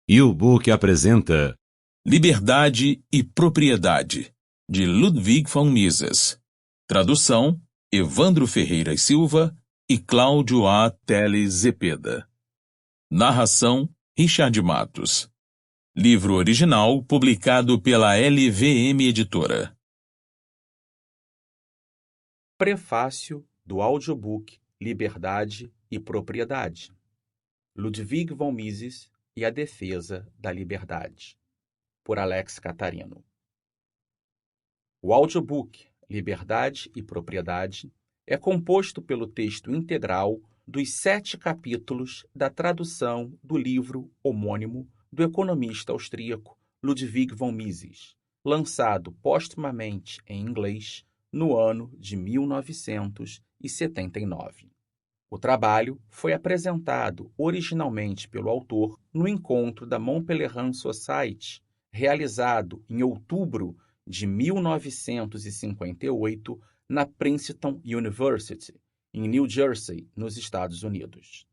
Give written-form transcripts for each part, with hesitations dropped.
E o book apresenta Liberdade e Propriedade, de Ludwig von Mises. Tradução, Evandro Ferreira e Silva e Cláudio A. Teles Zepeda. Narração, Richard Matos. Livro original publicado pela LVM Editora. Prefácio do audiobook Liberdade e Propriedade. Ludwig von Mises e a Defesa da Liberdade, por Alex Catarino. O audiobook Liberdade e Propriedade é composto pelo texto integral dos 7 capítulos da tradução do livro homônimo do economista austríaco Ludwig von Mises, lançado póstumamente em inglês no ano de 1979. O trabalho foi apresentado originalmente pelo autor no encontro da Mont Pelerin Society, realizado em outubro de 1958 na Princeton University, em New Jersey, nos Estados Unidos.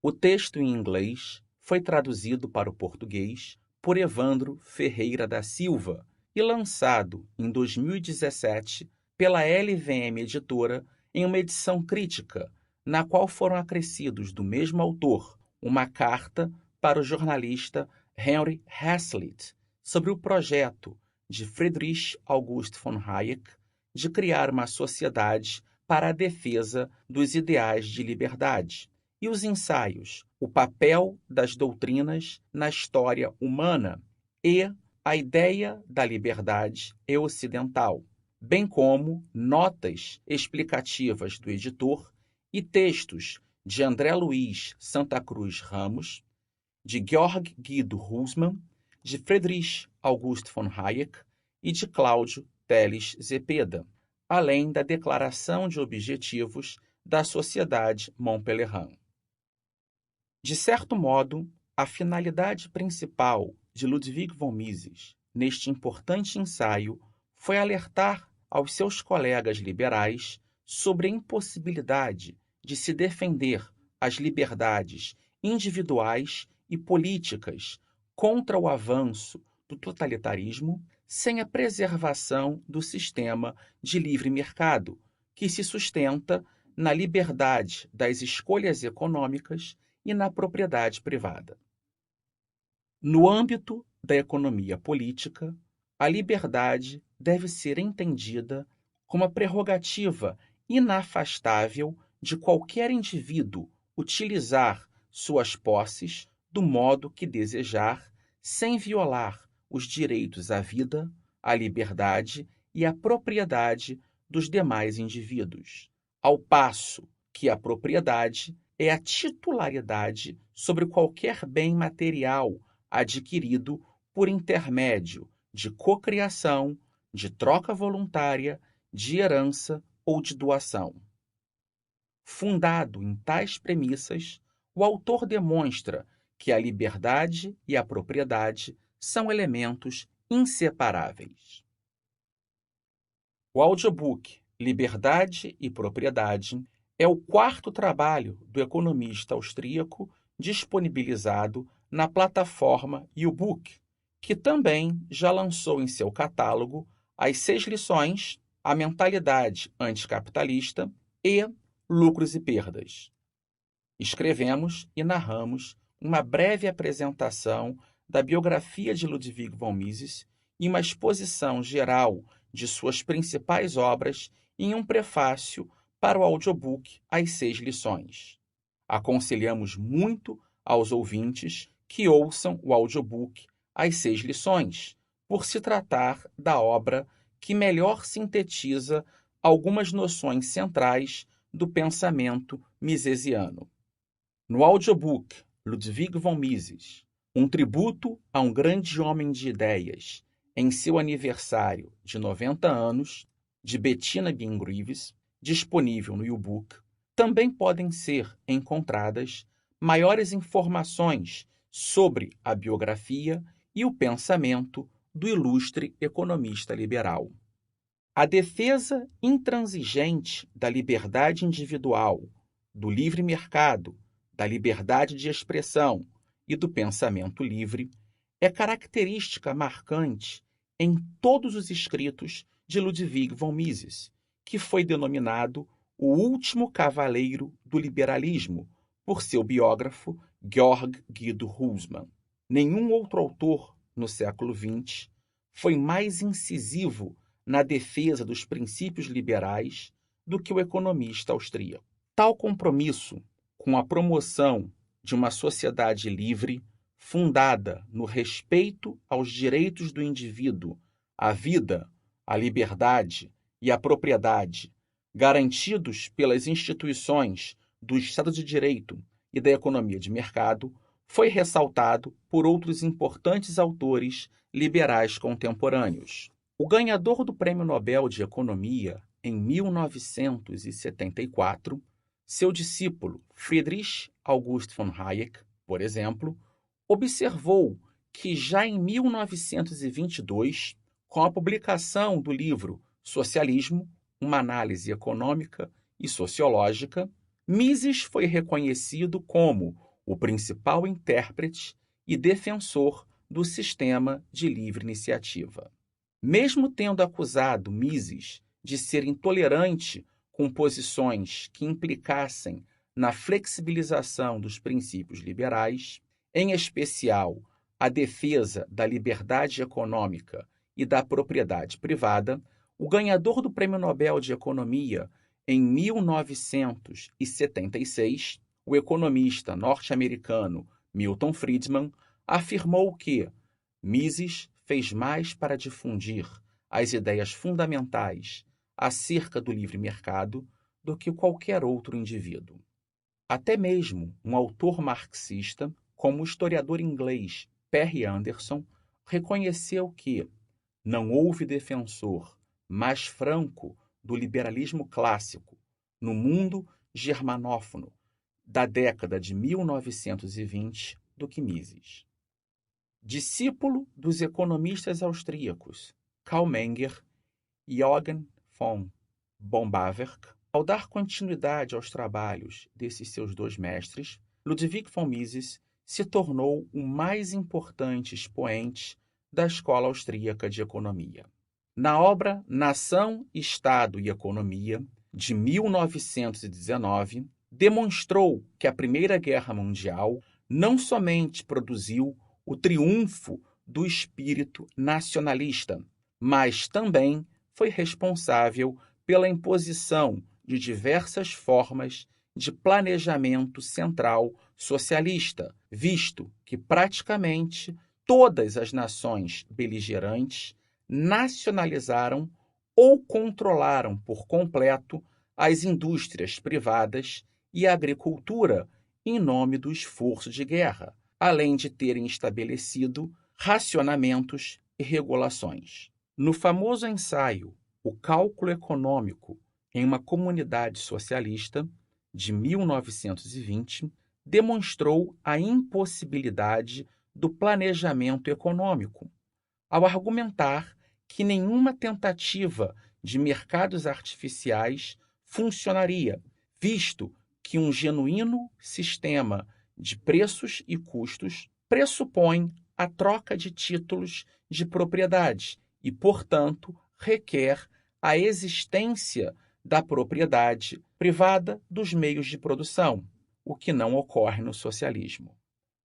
O texto em inglês foi traduzido para o português por Evandro Ferreira da Silva e lançado em 2017 pela LVM Editora em uma edição crítica, na qual foram acrescidos do mesmo autor uma carta para o jornalista Henry Hazlitt sobre o projeto de Friedrich August von Hayek de criar uma sociedade para a defesa dos ideais de liberdade, e os ensaios O papel das doutrinas na história humana e A ideia da liberdade e ocidental, bem como notas explicativas do editor e textos de André Luiz Santa Cruz Ramos, de Georg Guido Husmann, de Friedrich August von Hayek e de Cláudio Teles Zepeda, além da Declaração de Objetivos da Sociedade Mont Pelerin. De certo modo, a finalidade principal de Ludwig von Mises neste importante ensaio foi alertar aos seus colegas liberais sobre a impossibilidade de se defender as liberdades individuais e políticas contra o avanço do totalitarismo sem a preservação do sistema de livre mercado, que se sustenta na liberdade das escolhas econômicas e na propriedade privada. No âmbito da economia política, a liberdade deve ser entendida como a prerrogativa inafastável de qualquer indivíduo utilizar suas posses do modo que desejar, sem violar os direitos à vida, à liberdade e à propriedade dos demais indivíduos, ao passo que a propriedade é a titularidade sobre qualquer bem material adquirido por intermédio de cocriação, de troca voluntária, de herança ou de doação. Fundado em tais premissas, o autor demonstra que a liberdade e a propriedade são elementos inseparáveis. O audiobook Liberdade e Propriedade é o 4º trabalho do economista austríaco disponibilizado na plataforma YouBook, que também já lançou em seu catálogo as 6 lições, A Mentalidade Anticapitalista e Lucros e Perdas. Escrevemos e narramos uma breve apresentação da biografia de Ludwig von Mises e uma exposição geral de suas principais obras em um prefácio para o audiobook As 6 Lições. Aconselhamos muito aos ouvintes que ouçam o audiobook As 6 Lições, por se tratar da obra que melhor sintetiza algumas noções centrais do pensamento misesiano. No audiobook Ludwig von Mises, um tributo a um grande homem de ideias, em seu aniversário de 90 anos, de Bettina Greaves, disponível no YouBook, também podem ser encontradas maiores informações sobre a biografia e o pensamento do ilustre economista liberal. A defesa intransigente da liberdade individual, do livre mercado, da liberdade de expressão e do pensamento livre é característica marcante em todos os escritos de Ludwig von Mises, que foi denominado o último cavaleiro do liberalismo por seu biógrafo Georg Guido Hülsmann. Nenhum outro autor no século XX foi mais incisivo na defesa dos princípios liberais do que o economista austríaco. Tal compromisso com a promoção de uma sociedade livre, fundada no respeito aos direitos do indivíduo, à vida, à liberdade e à propriedade, garantidos pelas instituições do Estado de Direito e da economia de mercado, foi ressaltado por outros importantes autores liberais contemporâneos. O ganhador do Prêmio Nobel de Economia em 1974, seu discípulo Friedrich August von Hayek, por exemplo, observou que já em 1922, com a publicação do livro Socialismo, uma análise econômica e sociológica, Mises foi reconhecido como o principal intérprete e defensor do sistema de livre iniciativa. Mesmo tendo acusado Mises de ser intolerante com posições que implicassem na flexibilização dos princípios liberais, em especial a defesa da liberdade econômica e da propriedade privada, o ganhador do Prêmio Nobel de Economia em 1976, o economista norte-americano Milton Friedman, afirmou que Mises fez mais para difundir as ideias fundamentais acerca do livre mercado do que qualquer outro indivíduo. Até mesmo um autor marxista, como o historiador inglês Perry Anderson, reconheceu que não houve defensor mais franco do liberalismo clássico no mundo germanófono da década de 1920 do que Mises. Discípulo dos economistas austríacos Karl Menger e Eugen von Bombawerk, ao dar continuidade aos trabalhos desses seus dois mestres, Ludwig von Mises se tornou o mais importante expoente da Escola Austríaca de Economia. Na obra Nação, Estado e Economia, de 1919, demonstrou que a Primeira Guerra Mundial não somente produziu o triunfo do espírito nacionalista, mas também foi responsável pela imposição de diversas formas de planejamento central socialista, visto que praticamente todas as nações beligerantes nacionalizaram ou controlaram por completo as indústrias privadas e a agricultura em nome do esforço de guerra, além de terem estabelecido racionamentos e regulações. No famoso ensaio O Cálculo Econômico em uma Comunidade Socialista, de 1920, demonstrou a impossibilidade do planejamento econômico, ao argumentar que nenhuma tentativa de mercados artificiais funcionaria, visto que um genuíno sistema de preços e custos pressupõe a troca de títulos de propriedade e, portanto, requer a existência da propriedade privada dos meios de produção, o que não ocorre no socialismo.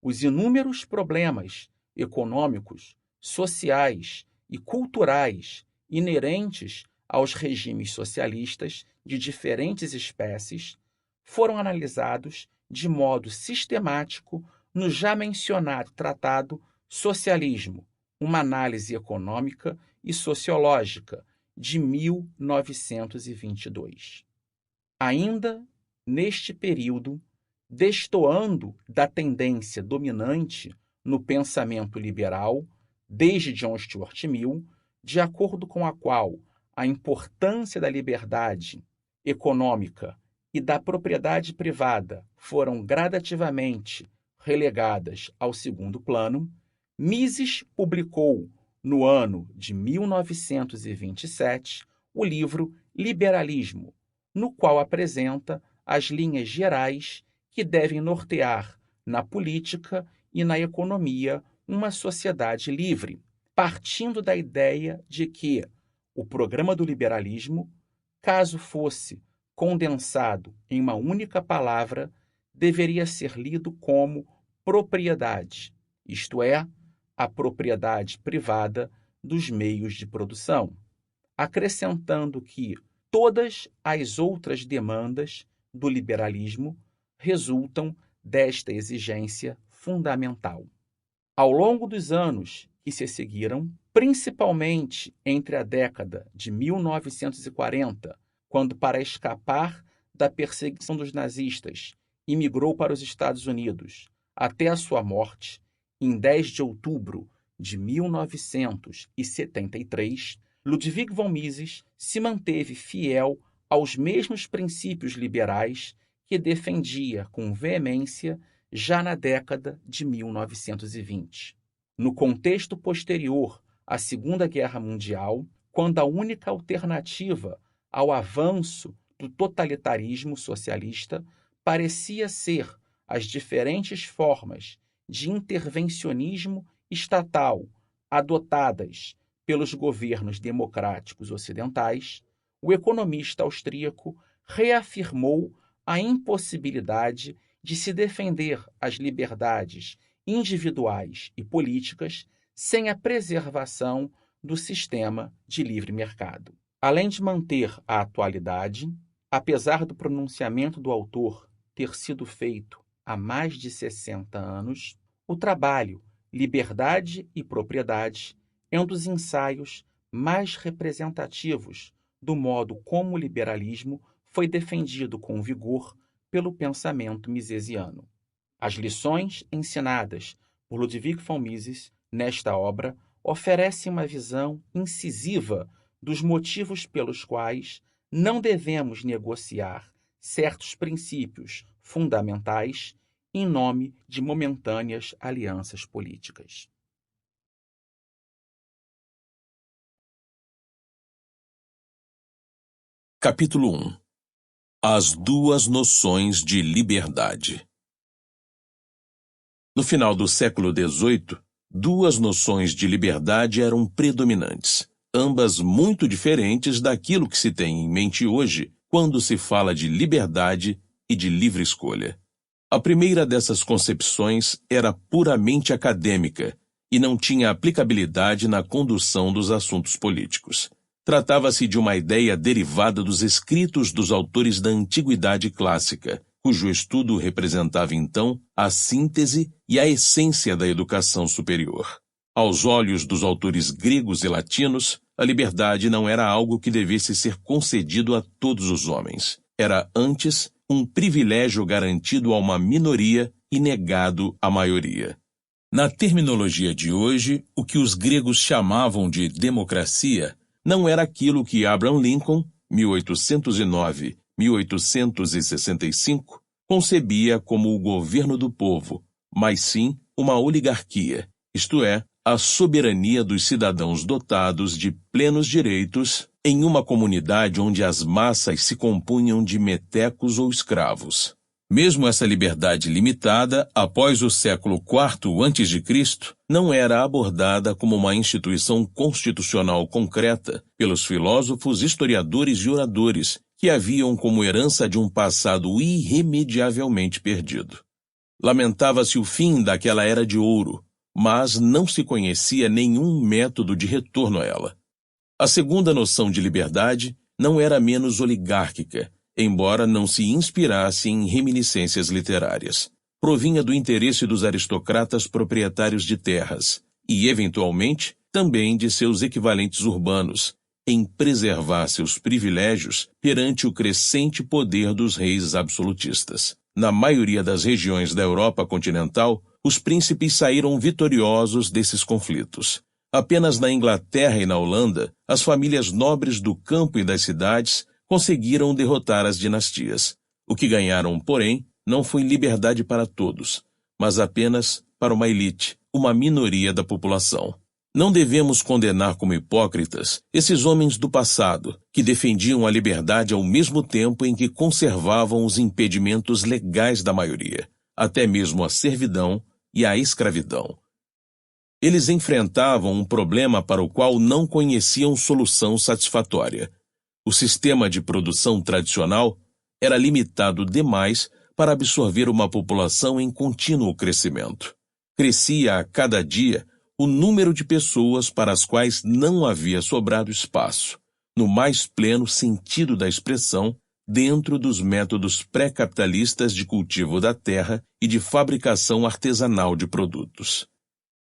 Os inúmeros problemas econômicos, sociais e culturais inerentes aos regimes socialistas de diferentes espécies foram analisados de modo sistemático no já mencionado tratado Socialismo, uma análise econômica e sociológica, de 1922. Ainda neste período, destoando da tendência dominante no pensamento liberal, desde John Stuart Mill, de acordo com a qual a importância da liberdade econômica e da propriedade privada foram gradativamente relegadas ao segundo plano, Mises publicou, no ano de 1927, o livro Liberalismo, no qual apresenta as linhas gerais que devem nortear, na política e na economia uma sociedade livre, partindo da ideia de que o programa do liberalismo, caso fosse condensado em uma única palavra, deveria ser lido como propriedade, isto é, a propriedade privada dos meios de produção, acrescentando que todas as outras demandas do liberalismo resultam desta exigência fundamental. Ao longo dos anos que se seguiram, principalmente entre a década de 1940, quando, para escapar da perseguição dos nazistas, imigrou para os Estados Unidos, até a sua morte, em 10 de outubro de 1973, Ludwig von Mises se manteve fiel aos mesmos princípios liberais que defendia com veemência já na década de 1920. No contexto posterior à Segunda Guerra Mundial, quando a única alternativa ao avanço do totalitarismo socialista parecia ser as diferentes formas de intervencionismo estatal adotadas pelos governos democráticos ocidentais, o economista austríaco reafirmou a impossibilidade de se defender as liberdades individuais e políticas sem a preservação do sistema de livre mercado. Além de manter a atualidade, apesar do pronunciamento do autor ter sido feito há mais de 60 anos, o trabalho Liberdade e Propriedade é um dos ensaios mais representativos do modo como o liberalismo foi defendido com vigor pelo pensamento misesiano. As lições ensinadas por Ludwig von Mises nesta obra oferecem uma visão incisiva dos motivos pelos quais não devemos negociar certos princípios fundamentais em nome de momentâneas alianças políticas. Capítulo 1. As duas noções de liberdade. No final do século XVIII, duas noções de liberdade eram predominantes, ambas muito diferentes daquilo que se tem em mente hoje quando se fala de liberdade e de livre escolha. A primeira dessas concepções era puramente acadêmica e não tinha aplicabilidade na condução dos assuntos políticos. Tratava-se de uma ideia derivada dos escritos dos autores da Antiguidade Clássica, cujo estudo representava então a síntese e a essência da educação superior. Aos olhos dos autores gregos e latinos, a liberdade não era algo que devesse ser concedido a todos os homens. Era, antes, um privilégio garantido a uma minoria e negado à maioria. Na terminologia de hoje, o que os gregos chamavam de democracia não era aquilo que Abraham Lincoln, 1809-1865, concebia como o governo do povo, mas sim uma oligarquia, isto é, a soberania dos cidadãos dotados de plenos direitos em uma comunidade onde as massas se compunham de metecos ou escravos. Mesmo essa liberdade limitada, após o século IV a.C., não era abordada como uma instituição constitucional concreta pelos filósofos, historiadores e oradores que a viam como herança de um passado irremediavelmente perdido. Lamentava-se o fim daquela era de ouro, mas não se conhecia nenhum método de retorno a ela. A segunda noção de liberdade não era menos oligárquica, embora não se inspirasse em reminiscências literárias. Provinha do interesse dos aristocratas proprietários de terras e, eventualmente, também de seus equivalentes urbanos, em preservar seus privilégios perante o crescente poder dos reis absolutistas. Na maioria das regiões da Europa continental, os príncipes saíram vitoriosos desses conflitos. Apenas na Inglaterra e na Holanda, as famílias nobres do campo e das cidades conseguiram derrotar as dinastias. O que ganharam, porém, não foi liberdade para todos, mas apenas para uma elite, uma minoria da população. Não devemos condenar como hipócritas esses homens do passado, que defendiam a liberdade ao mesmo tempo em que conservavam os impedimentos legais da maioria, até mesmo a servidão, e a escravidão. Eles enfrentavam um problema para o qual não conheciam solução satisfatória. O sistema de produção tradicional era limitado demais para absorver uma população em contínuo crescimento. Crescia a cada dia o número de pessoas para as quais não havia sobrado espaço, no mais pleno sentido da expressão, dentro dos métodos pré-capitalistas de cultivo da terra e de fabricação artesanal de produtos.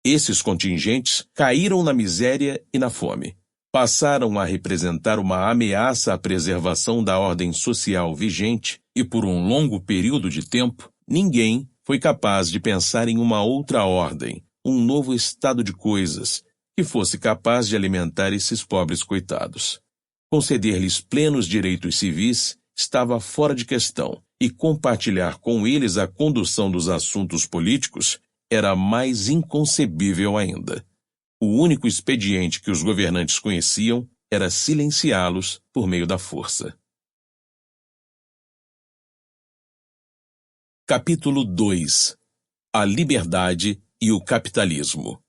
Esses contingentes caíram na miséria e na fome. Passaram a representar uma ameaça à preservação da ordem social vigente e, por um longo período de tempo, ninguém foi capaz de pensar em uma outra ordem, um novo estado de coisas, que fosse capaz de alimentar esses pobres coitados. Conceder-lhes plenos direitos civis estava fora de questão, e compartilhar com eles a condução dos assuntos políticos era mais inconcebível ainda. O único expediente que os governantes conheciam era silenciá-los por meio da força. Capítulo 2. A liberdade e o capitalismo.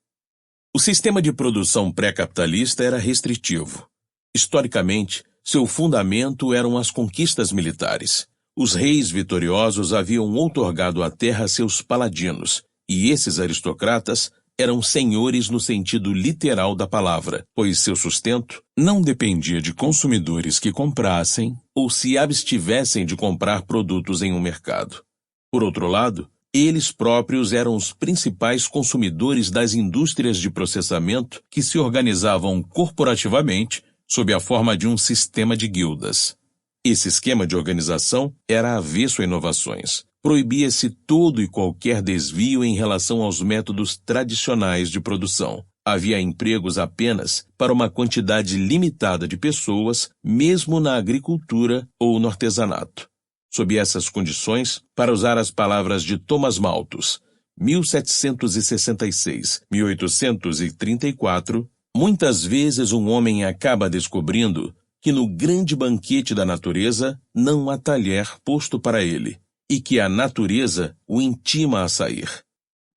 O sistema de produção pré-capitalista era restritivo. Historicamente, seu fundamento eram as conquistas militares. Os reis vitoriosos haviam outorgado a terra a seus paladinos, e esses aristocratas eram senhores no sentido literal da palavra, pois seu sustento não dependia de consumidores que comprassem ou se abstivessem de comprar produtos em um mercado. Por outro lado, eles próprios eram os principais consumidores das indústrias de processamento que se organizavam corporativamente sob a forma de um sistema de guildas. Esse esquema de organização era avesso a inovações. Proibia-se todo e qualquer desvio em relação aos métodos tradicionais de produção. Havia empregos apenas para uma quantidade limitada de pessoas, mesmo na agricultura ou no artesanato. Sob essas condições, para usar as palavras de Thomas Malthus, 1766-1834, muitas vezes um homem acaba descobrindo que no grande banquete da natureza não há talher posto para ele, e que a natureza o intima a sair.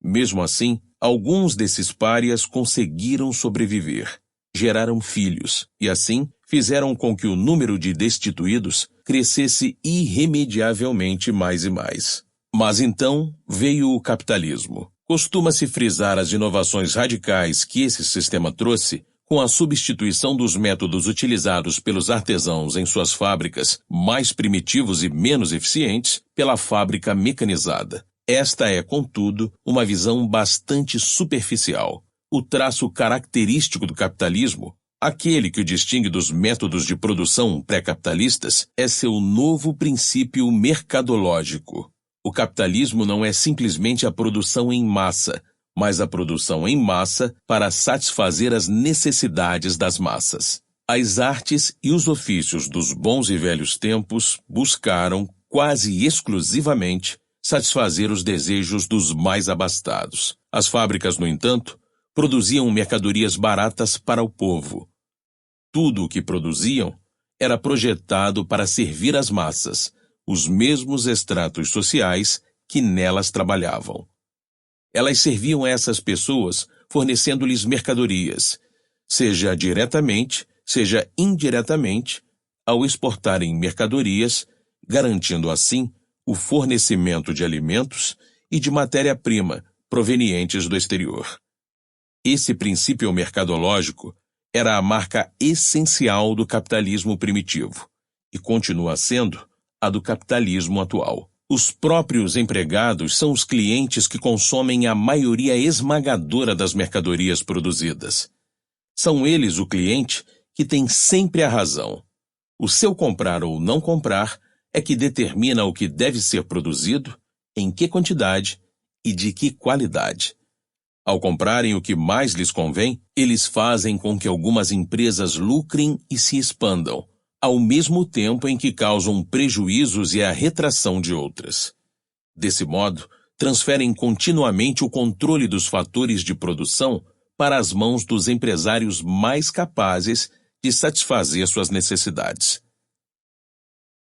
Mesmo assim, alguns desses párias conseguiram sobreviver, geraram filhos, e assim fizeram com que o número de destituídos crescesse irremediavelmente mais e mais. Mas então veio o capitalismo. Costuma-se frisar as inovações radicais que esse sistema trouxe com a substituição dos métodos utilizados pelos artesãos em suas fábricas mais primitivos e menos eficientes pela fábrica mecanizada. Esta é, contudo, uma visão bastante superficial. O traço característico do capitalismo, aquele que o distingue dos métodos de produção pré-capitalistas, é seu novo princípio mercadológico. O capitalismo não é simplesmente a produção em massa, mas a produção em massa para satisfazer as necessidades das massas. As artes e os ofícios dos bons e velhos tempos buscaram, quase exclusivamente, satisfazer os desejos dos mais abastados. As fábricas, no entanto, produziam mercadorias baratas para o povo. Tudo o que produziam era projetado para servir as massas, os mesmos estratos sociais que nelas trabalhavam. Elas serviam a essas pessoas fornecendo-lhes mercadorias, seja diretamente, seja indiretamente, ao exportarem mercadorias, garantindo assim o fornecimento de alimentos e de matéria-prima provenientes do exterior. Esse princípio mercadológico era a marca essencial do capitalismo primitivo e continua sendo a do capitalismo atual. Os próprios empregados são os clientes que consomem a maioria esmagadora das mercadorias produzidas. São eles o cliente que tem sempre a razão. O seu comprar ou não comprar é que determina o que deve ser produzido, em que quantidade e de que qualidade. Ao comprarem o que mais lhes convém, eles fazem com que algumas empresas lucrem e se expandam, ao mesmo tempo em que causam prejuízos e a retração de outras. Desse modo, transferem continuamente o controle dos fatores de produção para as mãos dos empresários mais capazes de satisfazer suas necessidades.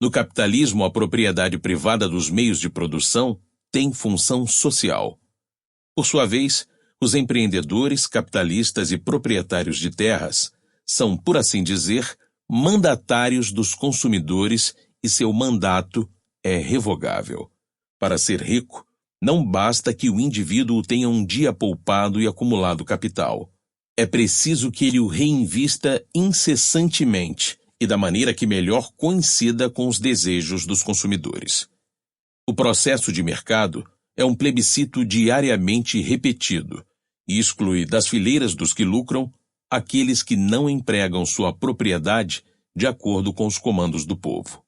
No capitalismo, a propriedade privada dos meios de produção tem função social. Por sua vez, os empreendedores, capitalistas e proprietários de terras são, por assim dizer, mandatários dos consumidores e seu mandato é revogável. Para ser rico, não basta que o indivíduo tenha um dia poupado e acumulado capital. É preciso que ele o reinvista incessantemente e da maneira que melhor coincida com os desejos dos consumidores. O processo de mercado é um plebiscito diariamente repetido e exclui das fileiras dos que lucram aqueles que não empregam sua propriedade de acordo com os comandos do povo.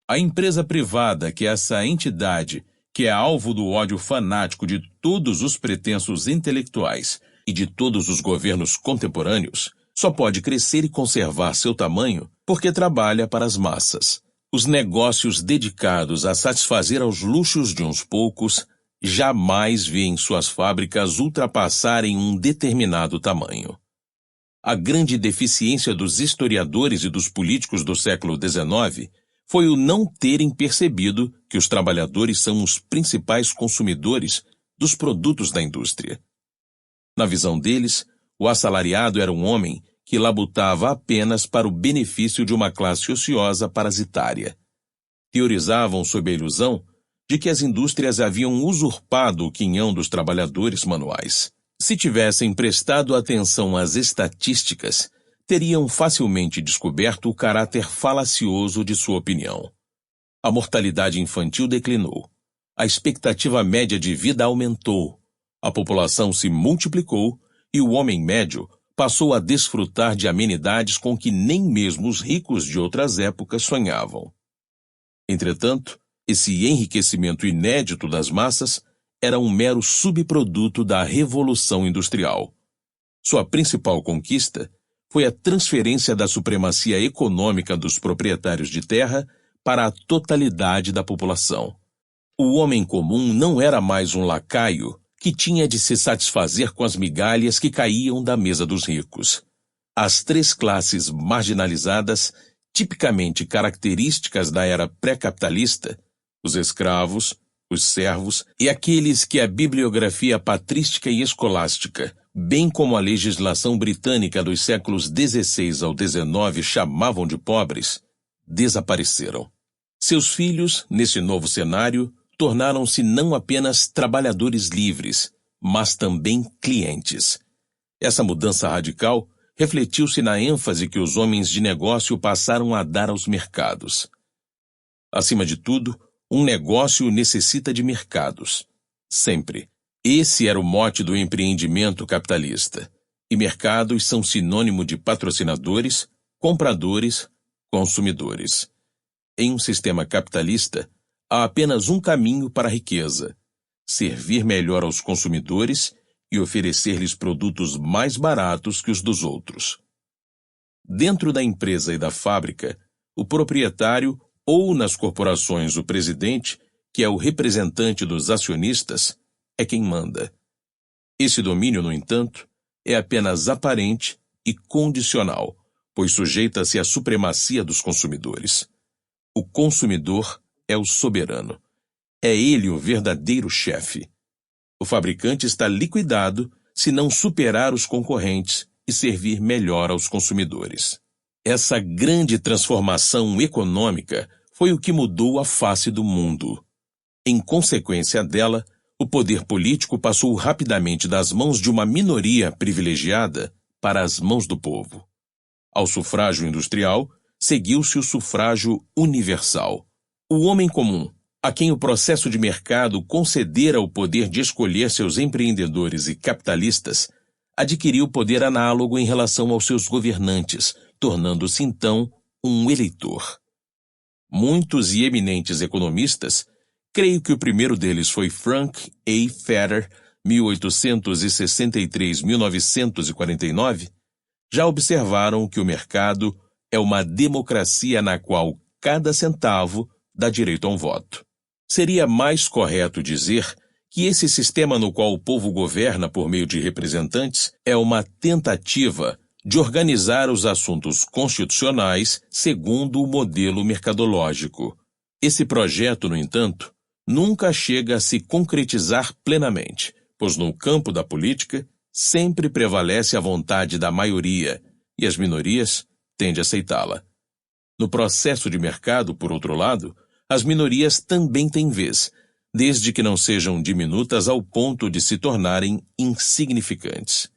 A empresa privada, que é essa entidade que é alvo do ódio fanático de todos os pretensos intelectuais e de todos os governos contemporâneos, só pode crescer e conservar seu tamanho porque trabalha para as massas. Os negócios dedicados a satisfazer aos luxos de uns poucos jamais veem suas fábricas ultrapassarem um determinado tamanho. A grande deficiência dos historiadores e dos políticos do século XIX foi o não terem percebido que os trabalhadores são os principais consumidores dos produtos da indústria. Na visão deles, o assalariado era um homem que labutava apenas para o benefício de uma classe ociosa parasitária. Teorizavam sob a ilusão de que as indústrias haviam usurpado o quinhão dos trabalhadores manuais. Se tivessem prestado atenção às estatísticas, teriam facilmente descoberto o caráter falacioso de sua opinião. A mortalidade infantil declinou, a expectativa média de vida aumentou, a população se multiplicou e o homem médio passou a desfrutar de amenidades com que nem mesmo os ricos de outras épocas sonhavam. Entretanto, esse enriquecimento inédito das massas era um mero subproduto da Revolução Industrial. Sua principal conquista foi a transferência da supremacia econômica dos proprietários de terra para a totalidade da população. O homem comum não era mais um lacaio que tinha de se satisfazer com as migalhas que caíam da mesa dos ricos. As três classes marginalizadas, tipicamente características da era pré-capitalista, os escravos, os servos e aqueles que a bibliografia patrística e escolástica, bem como a legislação britânica dos séculos XVI ao XIX chamavam de pobres, desapareceram. Seus filhos, nesse novo cenário, tornaram-se não apenas trabalhadores livres, mas também clientes. Essa mudança radical refletiu-se na ênfase que os homens de negócio passaram a dar aos mercados. Acima de tudo, um negócio necessita de mercados. Sempre. Esse era o mote do empreendimento capitalista. E mercados são sinônimo de patrocinadores, compradores, consumidores. Em um sistema capitalista, há apenas um caminho para a riqueza: servir melhor aos consumidores e oferecer-lhes produtos mais baratos que os dos outros. Dentro da empresa e da fábrica, o proprietário ou nas corporações o presidente, que é o representante dos acionistas, é quem manda. Esse domínio, no entanto, é apenas aparente e condicional, pois sujeita-se à supremacia dos consumidores. O consumidor é o soberano. É ele o verdadeiro chefe. O fabricante está liquidado se não superar os concorrentes e servir melhor aos consumidores. Essa grande transformação econômica foi o que mudou a face do mundo. Em consequência dela, o poder político passou rapidamente das mãos de uma minoria privilegiada para as mãos do povo. Ao sufrágio industrial, seguiu-se o sufrágio universal. O homem comum, a quem o processo de mercado concedera o poder de escolher seus empreendedores e capitalistas, adquiriu poder análogo em relação aos seus governantes, tornando-se então um eleitor. Muitos e eminentes economistas, creio que o primeiro deles foi Frank A. Fetter, 1863-1949, já observaram que o mercado é uma democracia na qual cada centavo dá direito a um voto. Seria mais correto dizer que esse sistema no qual o povo governa por meio de representantes é uma tentativa de organizar os assuntos constitucionais segundo o modelo mercadológico. Esse projeto, no entanto, nunca chega a se concretizar plenamente, pois no campo da política sempre prevalece a vontade da maioria e as minorias tendem a aceitá-la. No processo de mercado, por outro lado, as minorias também têm vez, desde que não sejam diminutas ao ponto de se tornarem insignificantes.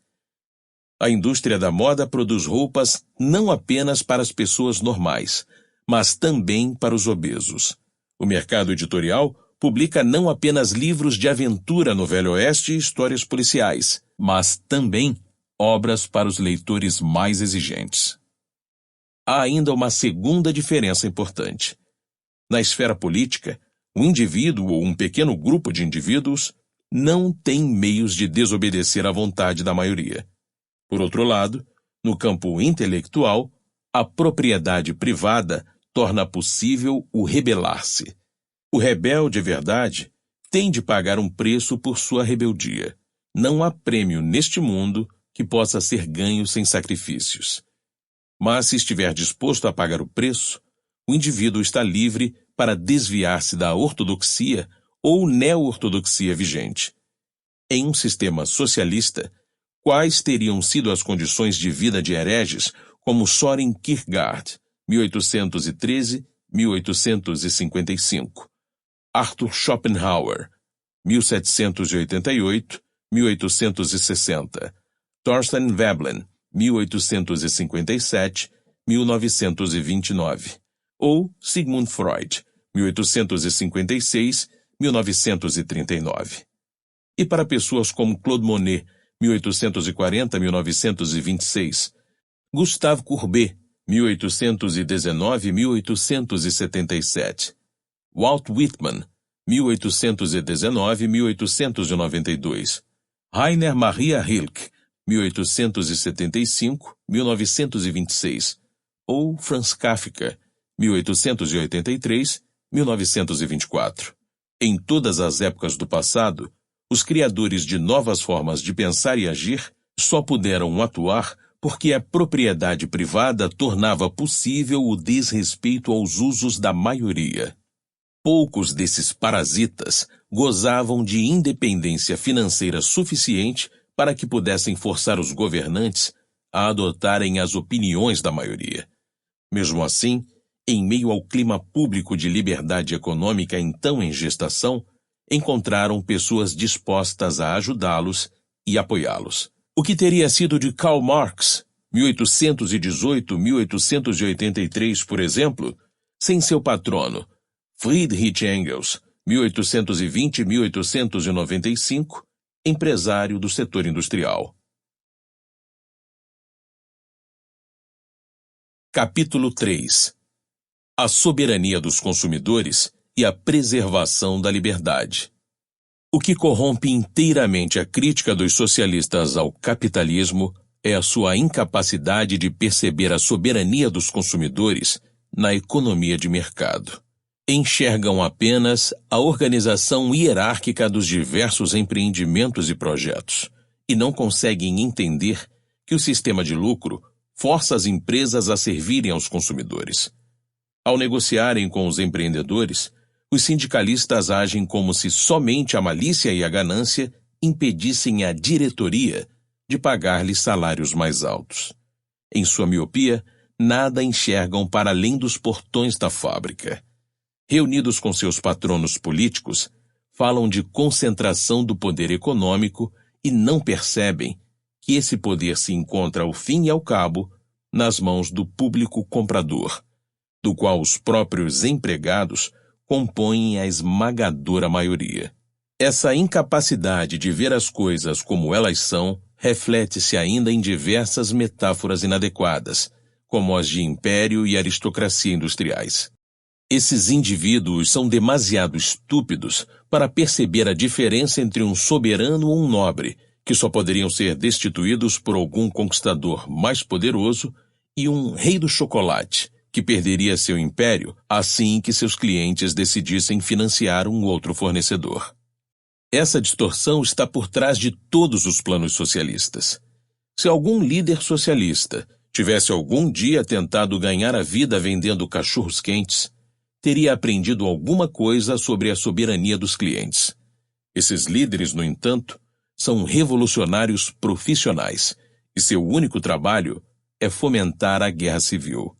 A indústria da moda produz roupas não apenas para as pessoas normais, mas também para os obesos. O mercado editorial publica não apenas livros de aventura no Velho Oeste e histórias policiais, mas também obras para os leitores mais exigentes. Há ainda uma segunda diferença importante. Na esfera política, o indivíduo ou um pequeno grupo de indivíduos não tem meios de desobedecer à vontade da maioria. Por outro lado, no campo intelectual, a propriedade privada torna possível o rebelar-se. O rebelde, verdade, tem de pagar um preço por sua rebeldia. Não há prêmio neste mundo que possa ser ganho sem sacrifícios. Mas se estiver disposto a pagar o preço, o indivíduo está livre para desviar-se da ortodoxia ou neo-ortodoxia vigente. Em um sistema socialista, quais teriam sido as condições de vida de hereges como Soren Kierkegaard, 1813-1855, Arthur Schopenhauer, 1788-1860, Thorstein Veblen, 1857-1929, ou Sigmund Freud, 1856-1939. E para pessoas como Claude Monet, 1840-1926, Gustave Courbet, 1819-1877, Walt Whitman, 1819-1892, Rainer Maria Rilke, 1875-1926, ou Franz Kafka, 1883-1924. Em todas as épocas do passado, os criadores de novas formas de pensar e agir só puderam atuar porque a propriedade privada tornava possível o desrespeito aos usos da maioria. Poucos desses parasitas gozavam de independência financeira suficiente para que pudessem forçar os governantes a adotarem as opiniões da maioria. Mesmo assim, em meio ao clima público de liberdade econômica então em gestação, encontraram pessoas dispostas a ajudá-los e apoiá-los. O que teria sido de Karl Marx, 1818-1883, por exemplo, sem seu patrono, Friedrich Engels, 1820-1895, empresário do setor industrial. Capítulo 3. A soberania dos consumidores e a preservação da liberdade. O que corrompe inteiramente a crítica dos socialistas ao capitalismo é a sua incapacidade de perceber a soberania dos consumidores na economia de mercado. Enxergam apenas a organização hierárquica dos diversos empreendimentos e projetos, e não conseguem entender que o sistema de lucro força as empresas a servirem aos consumidores. Ao negociarem com os empreendedores, os sindicalistas agem como se somente a malícia e a ganância impedissem a diretoria de pagar-lhes salários mais altos. Em sua miopia, nada enxergam para além dos portões da fábrica. Reunidos com seus patronos políticos, falam de concentração do poder econômico e não percebem que esse poder se encontra ao fim e ao cabo nas mãos do público comprador, do qual os próprios empregados compõem a esmagadora maioria. Essa incapacidade de ver as coisas como elas são reflete-se ainda em diversas metáforas inadequadas, como as de império e aristocracia industriais. Esses indivíduos são demasiado estúpidos para perceber a diferença entre um soberano ou um nobre, que só poderiam ser destituídos por algum conquistador mais poderoso, e um rei do chocolate, que perderia seu império assim que seus clientes decidissem financiar um outro fornecedor. Essa distorção está por trás de todos os planos socialistas. Se algum líder socialista tivesse algum dia tentado ganhar a vida vendendo cachorros quentes, teria aprendido alguma coisa sobre a soberania dos clientes. Esses líderes, no entanto, são revolucionários profissionais, e seu único trabalho é fomentar a guerra civil.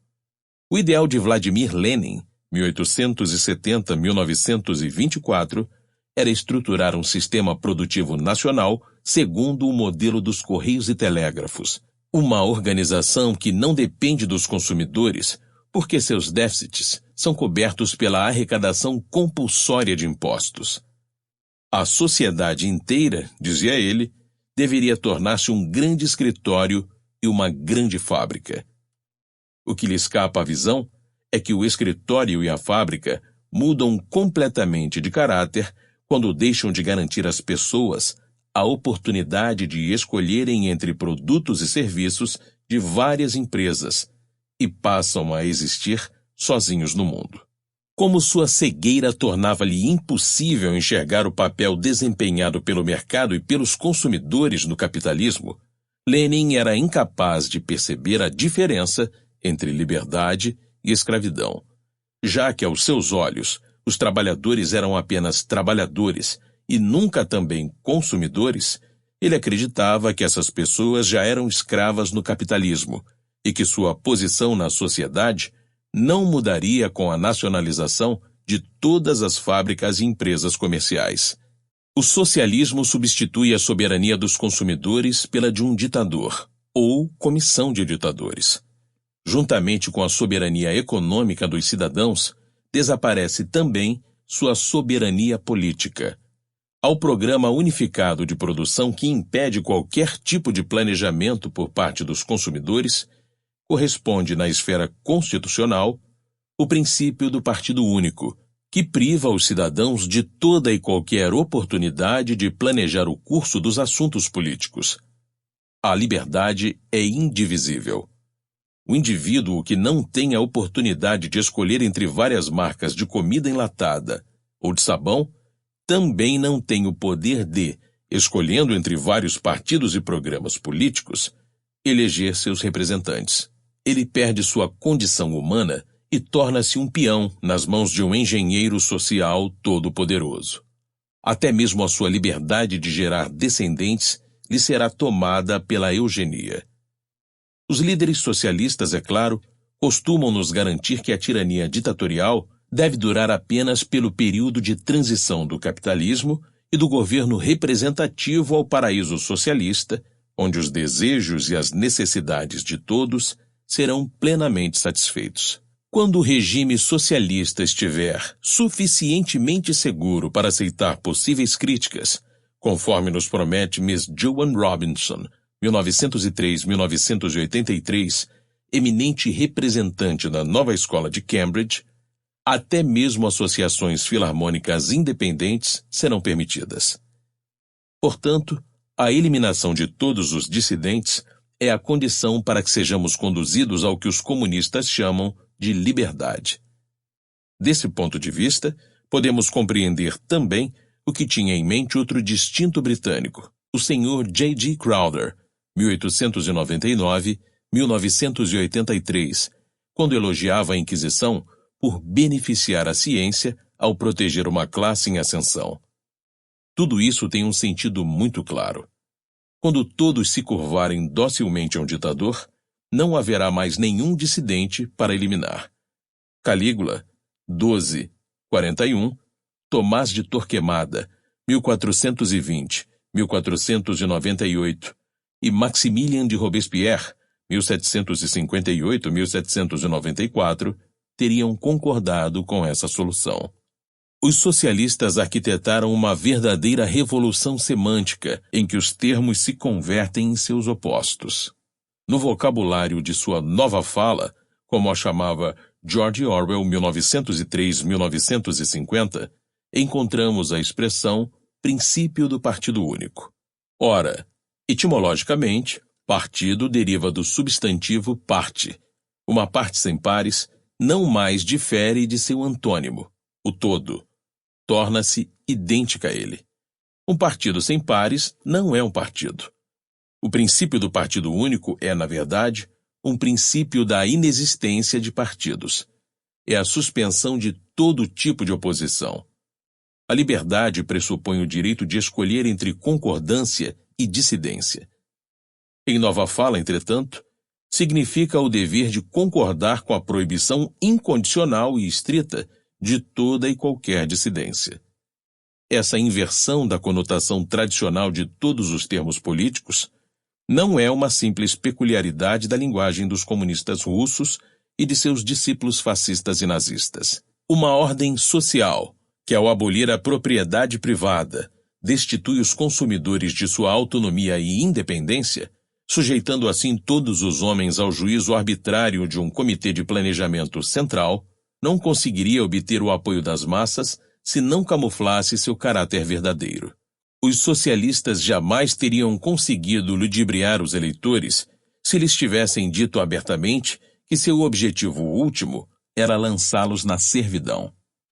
O ideal de Vladimir Lenin, 1870-1924, era estruturar um sistema produtivo nacional segundo o modelo dos Correios e Telégrafos, uma organização que não depende dos consumidores, porque seus déficits são cobertos pela arrecadação compulsória de impostos. A sociedade inteira, dizia ele, deveria tornar-se um grande escritório e uma grande fábrica. O que lhe escapa à visão é que o escritório e a fábrica mudam completamente de caráter quando deixam de garantir às pessoas a oportunidade de escolherem entre produtos e serviços de várias empresas e passam a existir sozinhos no mundo. Como sua cegueira tornava-lhe impossível enxergar o papel desempenhado pelo mercado e pelos consumidores no capitalismo, Lenin era incapaz de perceber a diferença entre liberdade e escravidão, já que aos seus olhos os trabalhadores eram apenas trabalhadores e nunca também consumidores. Ele acreditava que essas pessoas já eram escravas no capitalismo e que sua posição na sociedade não mudaria com a nacionalização de todas as fábricas e empresas comerciais. O socialismo substitui a soberania dos consumidores pela de um ditador, ou comissão de ditadores. Juntamente com a soberania econômica dos cidadãos, desaparece também sua soberania política. Ao programa unificado de produção que impede qualquer tipo de planejamento por parte dos consumidores, corresponde na esfera constitucional o princípio do Partido Único, que priva os cidadãos de toda e qualquer oportunidade de planejar o curso dos assuntos políticos. A liberdade é indivisível. O indivíduo que não tem a oportunidade de escolher entre várias marcas de comida enlatada ou de sabão, também não tem o poder de, escolhendo entre vários partidos e programas políticos, eleger seus representantes. Ele perde sua condição humana e torna-se um peão nas mãos de um engenheiro social todo-poderoso. Até mesmo a sua liberdade de gerar descendentes lhe será tomada pela eugenia. Os líderes socialistas, é claro, costumam nos garantir que a tirania ditatorial deve durar apenas pelo período de transição do capitalismo e do governo representativo ao paraíso socialista, onde os desejos e as necessidades de todos serão plenamente satisfeitos. Quando o regime socialista estiver suficientemente seguro para aceitar possíveis críticas, conforme nos promete Miss Joan Robinson, 1903-1983, eminente representante da nova escola de Cambridge, até mesmo associações filarmônicas independentes serão permitidas. Portanto, a eliminação de todos os dissidentes é a condição para que sejamos conduzidos ao que os comunistas chamam de liberdade. Desse ponto de vista, podemos compreender também o que tinha em mente outro distinto britânico, o Sr. J.G. Crowther, 1899-1983, quando elogiava a Inquisição por beneficiar a ciência ao proteger uma classe em ascensão. Tudo isso tem um sentido muito claro. Quando todos se curvarem docilmente a um ditador, não haverá mais nenhum dissidente para eliminar. Calígula, 1241, Tomás de Torquemada, 1420-1498, e Maximilien de Robespierre, 1758-1794, teriam concordado com essa solução. Os socialistas arquitetaram uma verdadeira revolução semântica em que os termos se convertem em seus opostos. No vocabulário de sua nova fala, como a chamava George Orwell 1903-1950, encontramos a expressão princípio do Partido Único. Ora, etimologicamente, partido deriva do substantivo parte. Uma parte sem pares não mais difere de seu antônimo, o todo. Torna-se idêntica a ele. Um partido sem pares não é um partido. O princípio do Partido Único é, na verdade, um princípio da inexistência de partidos. É a suspensão de todo tipo de oposição. A liberdade pressupõe o direito de escolher entre concordância e dissidência. Em Nova Fala, entretanto, significa o dever de concordar com a proibição incondicional e estrita de toda e qualquer dissidência. Essa inversão da conotação tradicional de todos os termos políticos não é uma simples peculiaridade da linguagem dos comunistas russos e de seus discípulos fascistas e nazistas. Uma ordem social, que ao abolir a propriedade privada, destitui os consumidores de sua autonomia e independência, sujeitando assim todos os homens ao juízo arbitrário de um comitê de planejamento central, não conseguiria obter o apoio das massas se não camuflasse seu caráter verdadeiro. Os socialistas jamais teriam conseguido ludibriar os eleitores se lhes tivessem dito abertamente que seu objetivo último era lançá-los na servidão.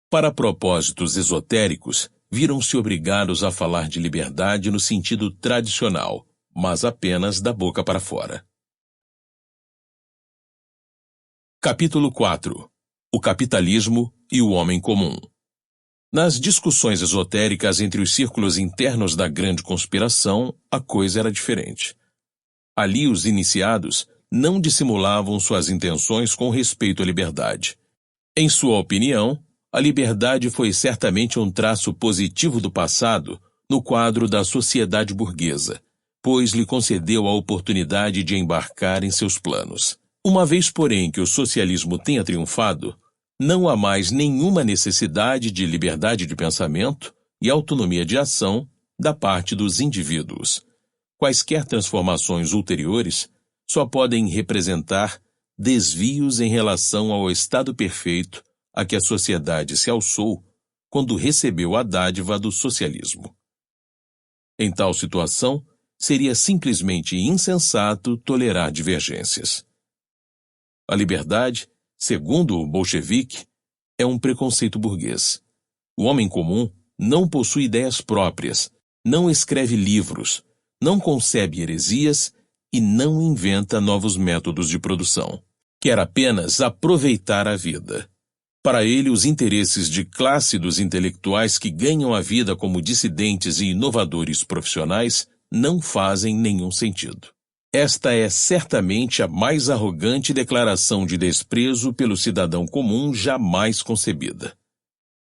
Para propósitos esotéricos, viram-se obrigados a falar de liberdade no sentido tradicional, mas apenas da boca para fora. Capítulo 4. O capitalismo e o homem comum. Nas discussões esotéricas entre os círculos internos da grande conspiração, a coisa era diferente. Ali os iniciados não dissimulavam suas intenções com respeito à liberdade. Em sua opinião, a liberdade foi certamente um traço positivo do passado no quadro da sociedade burguesa, pois lhe concedeu a oportunidade de embarcar em seus planos. Uma vez, porém, que o socialismo tenha triunfado, não há mais nenhuma necessidade de liberdade de pensamento e autonomia de ação da parte dos indivíduos. Quaisquer transformações ulteriores só podem representar desvios em relação ao estado perfeito a que a sociedade se alçou quando recebeu a dádiva do socialismo. Em tal situação, seria simplesmente insensato tolerar divergências. A liberdade, segundo o bolchevique, é um preconceito burguês. O homem comum não possui ideias próprias, não escreve livros, não concebe heresias e não inventa novos métodos de produção. Quer apenas aproveitar a vida. Para ele, os interesses de classe dos intelectuais que ganham a vida como dissidentes e inovadores profissionais não fazem nenhum sentido. Esta é certamente a mais arrogante declaração de desprezo pelo cidadão comum jamais concebida.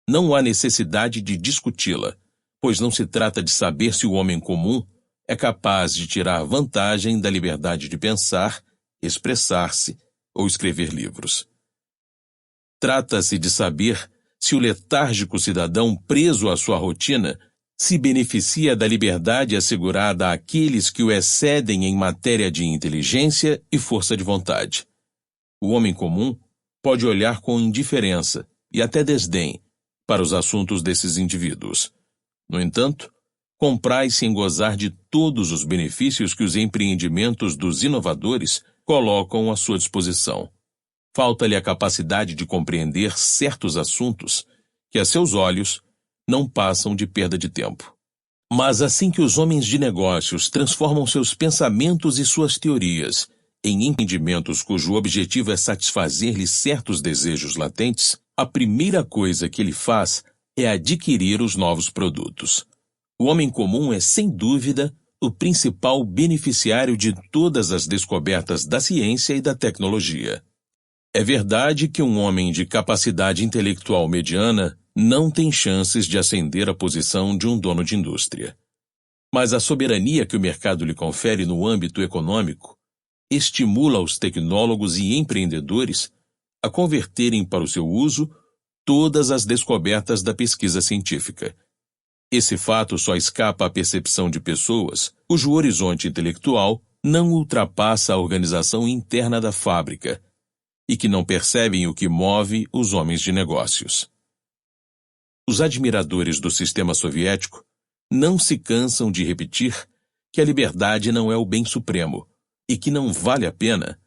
Não há necessidade de discuti-la, pois não se trata de saber se o homem comum é capaz de tirar vantagem da liberdade de pensar, expressar-se ou escrever livros. Trata-se de saber se o letárgico cidadão preso à sua rotina se beneficia da liberdade assegurada àqueles que o excedem em matéria de inteligência e força de vontade. O homem comum pode olhar com indiferença e até desdém para os assuntos desses indivíduos. No entanto, compraz-se em gozar de todos os benefícios que os empreendimentos dos inovadores colocam à sua disposição. Falta-lhe a capacidade de compreender certos assuntos que, a seus olhos, não passam de perda de tempo. Mas assim que os homens de negócios transformam seus pensamentos e suas teorias em empreendimentos cujo objetivo é satisfazer-lhe certos desejos latentes, a primeira coisa que ele faz é adquirir os novos produtos. O homem comum é, sem dúvida, o principal beneficiário de todas as descobertas da ciência e da tecnologia. É verdade que um homem de capacidade intelectual mediana não tem chances de ascender à posição de um dono de indústria. Mas a soberania que o mercado lhe confere no âmbito econômico estimula os tecnólogos e empreendedores a converterem para o seu uso todas as descobertas da pesquisa científica. Esse fato só escapa à percepção de pessoas cujo horizonte intelectual não ultrapassa a organização interna da fábrica e que não percebem o que move os homens de negócios. Os admiradores do sistema soviético não se cansam de repetir que a liberdade não é o bem supremo e que não vale a pena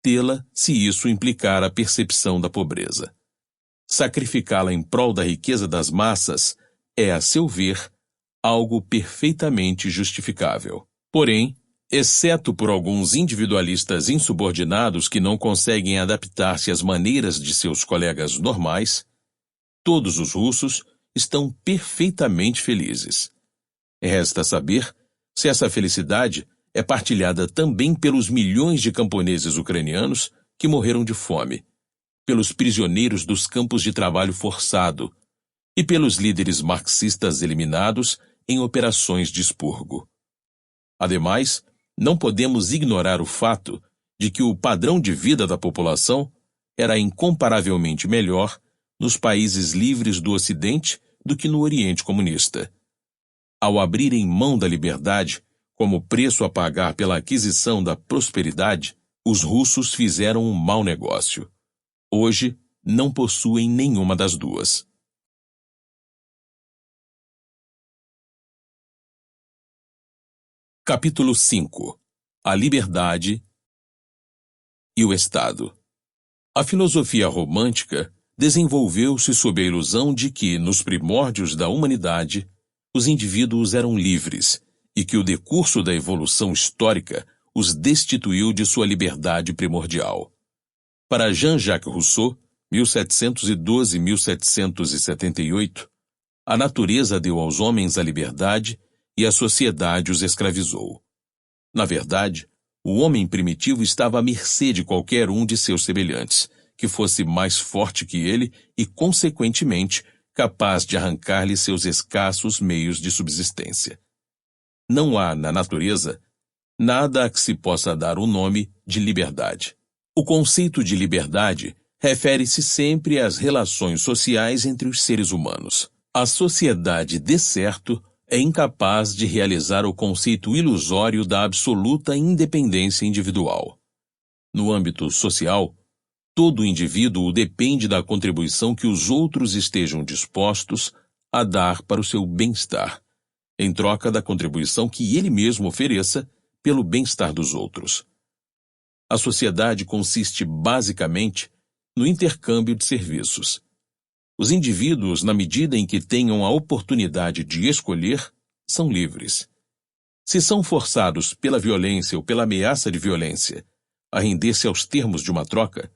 tê-la se isso implicar a percepção da pobreza. Sacrificá-la em prol da riqueza das massas é, a seu ver, algo perfeitamente justificável. Porém, exceto por alguns individualistas insubordinados que não conseguem adaptar-se às maneiras de seus colegas normais, todos os russos, estão perfeitamente felizes. Resta saber se essa felicidade é partilhada também pelos milhões de camponeses ucranianos que morreram de fome, pelos prisioneiros dos campos de trabalho forçado e pelos líderes marxistas eliminados em operações de expurgo. Ademais, não podemos ignorar o fato de que o padrão de vida da população era incomparavelmente melhor nos países livres do Ocidente do que no Oriente comunista. Ao abrirem mão da liberdade como preço a pagar pela aquisição da prosperidade, os russos fizeram um mau negócio. Hoje, não possuem nenhuma das duas. Capítulo 5. A liberdade e o Estado. A filosofia romântica desenvolveu-se sob a ilusão de que, nos primórdios da humanidade, os indivíduos eram livres e que o decurso da evolução histórica os destituiu de sua liberdade primordial. Para Jean-Jacques Rousseau, 1712-1778, a natureza deu aos homens a liberdade e a sociedade os escravizou. Na verdade, o homem primitivo estava à mercê de qualquer um de seus semelhantes, que fosse mais forte que ele e, consequentemente, capaz de arrancar-lhe seus escassos meios de subsistência. Não há, na natureza, nada a que se possa dar o nome de liberdade. O conceito de liberdade refere-se sempre às relações sociais entre os seres humanos. A sociedade, de certo, é incapaz de realizar o conceito ilusório da absoluta independência individual. No âmbito social, todo indivíduo depende da contribuição que os outros estejam dispostos a dar para o seu bem-estar, em troca da contribuição que ele mesmo ofereça pelo bem-estar dos outros. A sociedade consiste basicamente no intercâmbio de serviços. Os indivíduos, na medida em que tenham a oportunidade de escolher, são livres. Se são forçados pela violência ou pela ameaça de violência a render-se aos termos de uma troca,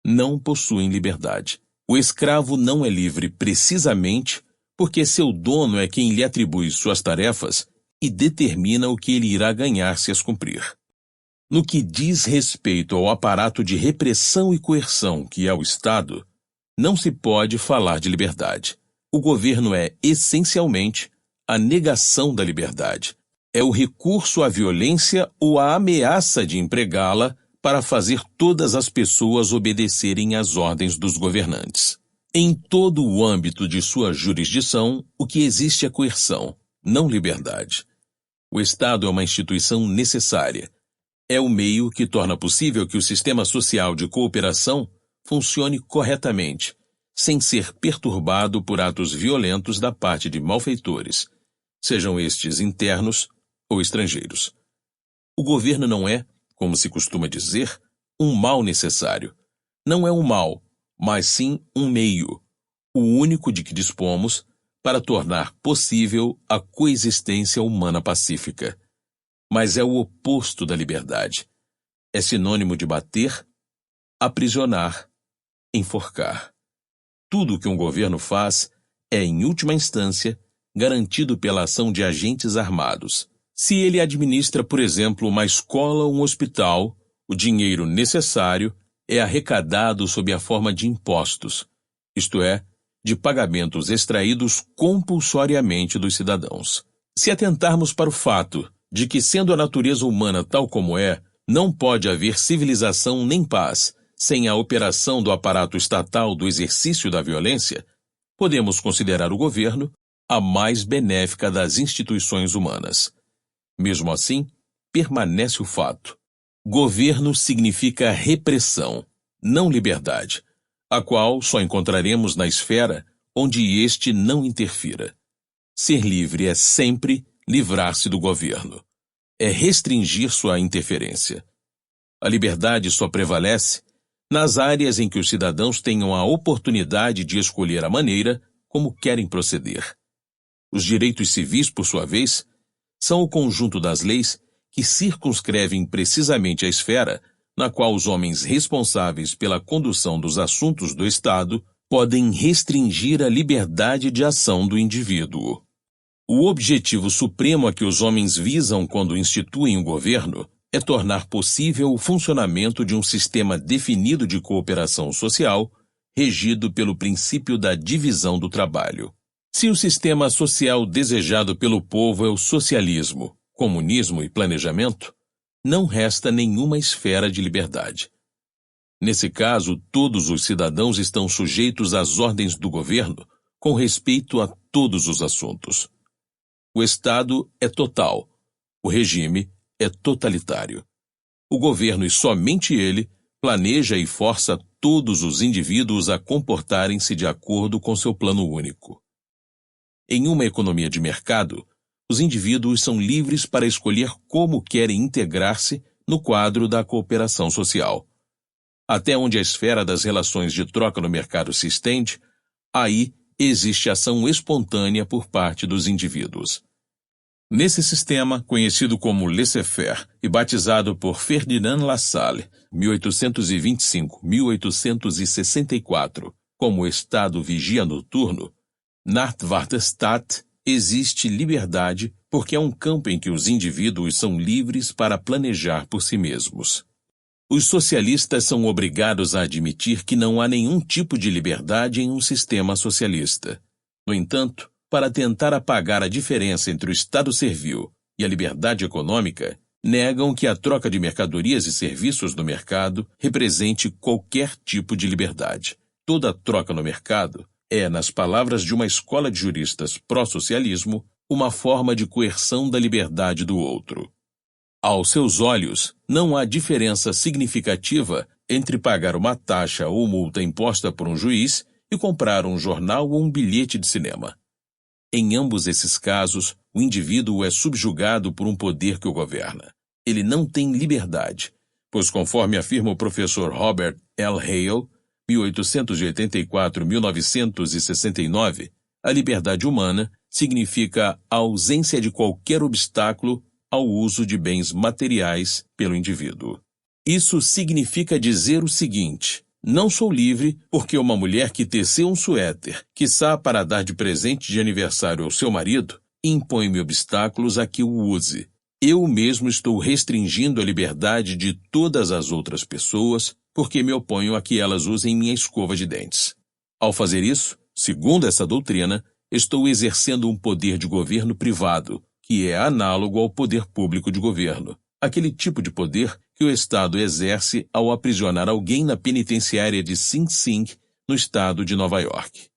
não possuem liberdade. O escravo não é livre precisamente porque seu dono é quem lhe atribui suas tarefas e determina o que ele irá ganhar se as cumprir. No que diz respeito ao aparato de repressão e coerção que é o Estado, não se pode falar de liberdade. O governo é, essencialmente, a negação da liberdade. É o recurso à violência ou a ameaça de empregá-la para fazer todas as pessoas obedecerem às ordens dos governantes. Em todo o âmbito de sua jurisdição, o que existe é coerção, não liberdade. O Estado é uma instituição necessária. É o meio que torna possível que o sistema social de cooperação funcione corretamente, sem ser perturbado por atos violentos da parte de malfeitores, sejam estes internos ou estrangeiros. O governo não é, como se costuma dizer, um mal necessário. Não é um mal, mas sim um meio, o único de que dispomos para tornar possível a coexistência humana pacífica. Mas é o oposto da liberdade. É sinônimo de bater, aprisionar, enforcar. Tudo o que um governo faz é, em última instância, garantido pela ação de agentes armados. Se ele administra, por exemplo, uma escola ou um hospital, o dinheiro necessário é arrecadado sob a forma de impostos, isto é, de pagamentos extraídos compulsoriamente dos cidadãos. Se atentarmos para o fato de que, sendo a natureza humana tal como é, não pode haver civilização nem paz sem a operação do aparato estatal do exercício da violência, podemos considerar o governo a mais benéfica das instituições humanas. Mesmo assim, permanece o fato. Governo significa repressão, não liberdade, a qual só encontraremos na esfera onde este não interfira. Ser livre é sempre livrar-se do governo. É restringir sua interferência. A liberdade só prevalece nas áreas em que os cidadãos tenham a oportunidade de escolher a maneira como querem proceder. Os direitos civis, por sua vez, são o conjunto das leis que circunscrevem precisamente a esfera na qual os homens responsáveis pela condução dos assuntos do Estado podem restringir a liberdade de ação do indivíduo. O objetivo supremo a que os homens visam quando instituem o governo é tornar possível o funcionamento de um sistema definido de cooperação social, regido pelo princípio da divisão do trabalho. Se o sistema social desejado pelo povo é o socialismo, comunismo e planejamento, não resta nenhuma esfera de liberdade. Nesse caso, todos os cidadãos estão sujeitos às ordens do governo com respeito a todos os assuntos. O Estado é total, o regime é totalitário. O governo, e somente ele, planeja e força todos os indivíduos a comportarem-se de acordo com seu plano único. Em uma economia de mercado, os indivíduos são livres para escolher como querem integrar-se no quadro da cooperação social. Até onde a esfera das relações de troca no mercado se estende, aí existe ação espontânea por parte dos indivíduos. Nesse sistema, conhecido como laissez-faire e batizado por Ferdinand Lassalle, 1825-1864, como Estado vigia noturno, Nachtwartestaat, existe liberdade porque é um campo em que os indivíduos são livres para planejar por si mesmos. Os socialistas são obrigados a admitir que não há nenhum tipo de liberdade em um sistema socialista. No entanto, para tentar apagar a diferença entre o Estado servil e a liberdade econômica, negam que a troca de mercadorias e serviços no mercado represente qualquer tipo de liberdade. Toda troca no mercado é, nas palavras de uma escola de juristas pró-socialismo, uma forma de coerção da liberdade do outro. Aos seus olhos, não há diferença significativa entre pagar uma taxa ou multa imposta por um juiz e comprar um jornal ou um bilhete de cinema. Em ambos esses casos, o indivíduo é subjugado por um poder que o governa. Ele não tem liberdade, pois conforme afirma o professor Robert L. Hale, 1884-1969, a liberdade humana significa a ausência de qualquer obstáculo ao uso de bens materiais pelo indivíduo. Isso significa dizer o seguinte: não sou livre porque uma mulher que teceu um suéter, quiçá para dar de presente de aniversário ao seu marido, impõe-me obstáculos a que o use. Eu mesmo estou restringindo a liberdade de todas as outras pessoas porque me oponho a que elas usem minha escova de dentes. Ao fazer isso, segundo essa doutrina, estou exercendo um poder de governo privado, que é análogo ao poder público de governo, aquele tipo de poder que o Estado exerce ao aprisionar alguém na penitenciária de Sing Sing, no estado de Nova York.